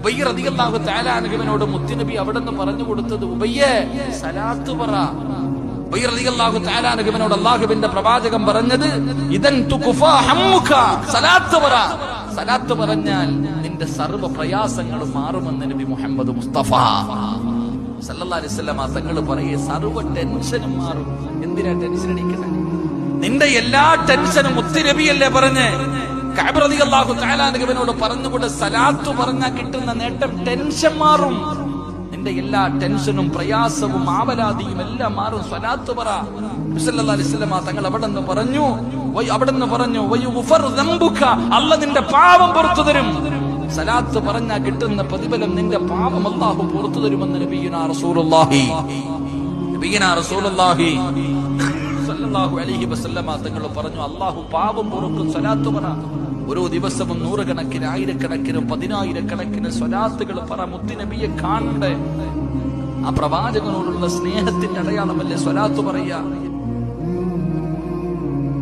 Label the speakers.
Speaker 1: ഉബയ്യ റളിയല്ലാഹു തആല അൻഹുവിനോട് മുത്തുനബി അവിടുന്ന് പറഞ്ഞു കൊടുത്തത്, ഉബയ്യേ സലാത്ത് പറ. ഉബയ്യ റളിയല്ലാഹു തആല അൻഹുവിനോട് അല്ലാഹുവിന്റെ പ്രവാചകൻ പറഞ്ഞത്, ഇദൻ തുഖഫാ ഹമ്മുക, സലാത്ത് പറ. സലാത്ത് പറഞ്ഞാൽ നിന്റെ സർവ്വ പ്രയാസങ്ങളും മാറുമെന്ന് നബി മുഹമ്മദ് മുസ്തഫ സല്ലല്ലാഹു അലൈഹി വസല്ലം തങ്ങൾ പറയേ, സർവ്വ ടെൻഷനും മാറും. എന്തിനാ ടെൻഷൻ അടിക്കണേ? നിന്റെ എല്ലാ ടെൻഷനും മുത്തുനബിയല്ലേ പറഞ്ഞേ. കഅബ് റളിയല്ലാഹു തആല അൻഹുവിനോട് പറഞ്ഞുകൊണ്ട് സലാത്ത് പറഞ്ഞാൽ കിട്ടുന്ന നേട്ടം ടെൻഷൻ മാറും. നിന്റെ എല്ലാ ടെൻഷനും പ്രയാസവും ആവലാതിയും എല്ലാം മാറും. സലാത്ത് പറ. സല്ലല്ലാഹു അലൈഹി വസല്ലം തങ്ങൾ അവിടെന്ന് പറഞ്ഞു വയുഗ്ഫർ ദംബുക, അല്ലാഹു നിന്റെ പാപം പുറത്തു തരും. സലാത്ത് പറഞ്ഞാൽ കിട്ടുന്ന പ്രതിഫലം നിന്റെ പാപം അല്ലാഹു പുറത്തു തരുമെന്ന് നബിയുനാ റസൂലുള്ളാഹി സല്ലല്ലാഹു അലൈഹി വസല്ലം തങ്ങൾ പറഞ്ഞു, അല്ലാഹു പാപം പൊറുക്കും. സലാത്ത് പറ. ഓരോ ദിവസവും നൂറുകണക്കിന്, ആയിരക്കണക്കിന്, പതിനായിരക്കണക്കിന് സ്വലാത്തുകൾ പറ. മുത്തുനബിയെ കാണണ്ടേ? ആ പ്രവാചകനോടുള്ള സ്നേഹത്തിന്റെ അടയാളമല്ലേ സ്വലാത്ത് പറയാ.